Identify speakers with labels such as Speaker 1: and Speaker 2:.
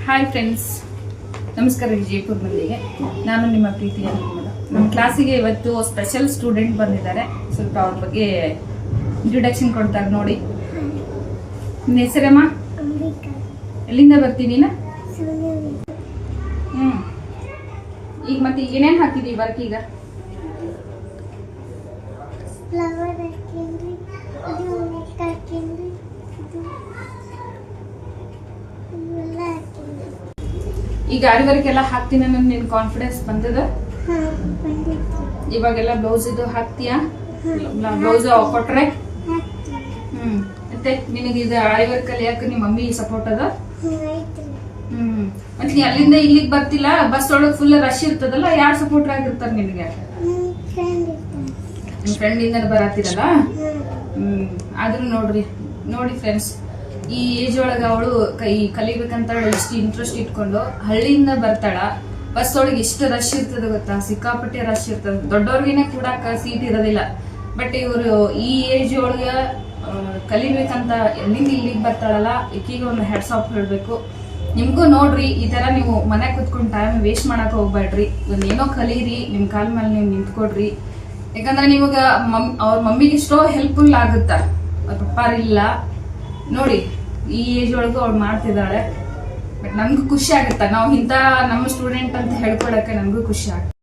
Speaker 1: Hi friends, ನಮಸ್ಕಾರ. ವಿಜಯಪುರ ಮಂದಿಗೆ ನಾನು ನಿಮ್ಮ ಪ್ರೀತಿಯ ನಮ್ಮ ಕ್ಲಾಸಿಗೆ ಇವತ್ತು ಸ್ಪೆಷಲ್ ಸ್ಟೂಡೆಂಟ್ ಬಂದಿದ್ದಾರೆ. ಸ್ವಲ್ಪ ಅವ್ರ ಬಗ್ಗೆ ಇಂಟ್ರೊಡಕ್ಷನ್ ಕೊಡ್ತಾರೆ ನೋಡಿ. ನಿನ್ನ ಹೆಸರಮ್ಮ? ಎಲ್ಲಿಂದ ಬರ್ತೀನಿ ನೀನು? ಈಗ ಮತ್ತೆ ಏನೇನು ಹಾಕಿದಿ ವರ್ಕ್? ಈಗ ಈಗ ಆರಿವರೆಗೆಲ್ಲ ಹಾಕ್ತೀನಿ ಅನ್ನೋದು ನಿನ್ ಕಾನ್ಫಿಡೆನ್ಸ್ ಬಂದದ? ಇವಾಗೆಲ್ಲ ಬ್ಲೌಸ್ ಇದು ಹಾಕ್ತೀಯಾ? ಬ್ಲೌಸ್ ಕೊಟ್ರೆ ಮತ್ತೆ ನಿನಗೆ ಇದು ಆರಿವರ್ಕ್ ಕಲಿಯಾಕ ನಿಮ್ಮ ಮಮ್ಮಿ ಸಪೋರ್ಟ್ ಅದ? ಮತ್ತೆ ನೀ ಅಲ್ಲಿಂದ ಇಲ್ಲಿಗೆ ಬರ್ತಿಲ್ಲ, ಬಸ್ ಒಳಗೆ ಫುಲ್ ರಶ್ ಇರ್ತದಲ್ಲ, ಯಾರು ಸಪೋರ್ಟ್ ಆಗಿರ್ತಾರ ನಿನಗೆ? ನಿಮ್ ಫ್ರೆಂಡ್ ಇಂದ ಬರತ್ತಿರಲ್ಲ. ಆದ್ರೂ ನೋಡಿ ಫ್ರೆಂಡ್ಸ್, ಈ ಏಜ್ ಒಳಗ ಅವಳು ಕಲಿಬೇಕಂತ ಇಷ್ಟು ಇಂಟ್ರೆಸ್ಟ್ ಇಟ್ಕೊಂಡು ಹಳ್ಳಿಯಿಂದ ಬರ್ತಾಳ. ಬಸ್ ಒಳಗೆ ಎಷ್ಟು ರಶ್ ಇರ್ತದ ಗೊತ್ತಾ? ಸಿಕ್ಕಾಪಟ್ಟೆ ರಶ್ ಇರ್ತದ. ದೊಡ್ಡವ್ರಿಗೇನೆ ಕೂಡಾಕ ಸೀಟ್ ಇರೋದಿಲ್ಲ. ಬಟ್ ಇವರು ಈ ಏಜ್ ಒಳಗ ಕಲಿಬೇಕಂತ ಎಲ್ಲಿಂದ ಇಲ್ಲಿಗೆ ಬರ್ತಾಳಲ್ಲ, ಈಕಿಗೆ ಒಂದು ಹೆಡ್ಸ್ ಆಫ್ ಹೇಳ್ಬೇಕು. ನಿಮ್ಗೂ ನೋಡ್ರಿ, ಈ ತರ ನೀವು ಮನೆ ಕುತ್ಕೊಂಡು ಟೈಮ್ ವೇಸ್ಟ್ ಮಾಡಕ್ ಹೋಗ್ಬೇಡ್ರಿ. ಒಂದೇನೋ ಕಲೀರಿ, ನಿಮ್ ಕಾಲ್ ಮೇಲೆ ನೀವು ನಿಂತ್ಕೊಡ್ರಿ. ಯಾಕಂದ್ರೆ ನಿಮಗ ಅವ್ರ ಮಮ್ಮಿಗೆ ಎಷ್ಟೋ ಹೆಲ್ಪ್ಫುಲ್ ಆಗುತ್ತ. ಅವ್ರ ಪಪ್ಪಾರಿಲ್ಲ ನೋಡಿ, ಈ ಏಜ್ ಒಳಗೂ ಅವ್ಳು ಮಾಡ್ತಿದ್ದಾಳೆ. ಬಟ್ ನಮ್ಗೂ ಖುಷಿ ಆಗುತ್ತ. ನಾವು ಇಂಥ ನಮ್ಮ ಸ್ಟೂಡೆಂಟ್ ಅಂತ ಹೇಳ್ಕೊಳಕ್ಕೆ ನಮಗೂ ಖುಷಿ ಆಗುತ್ತೆ.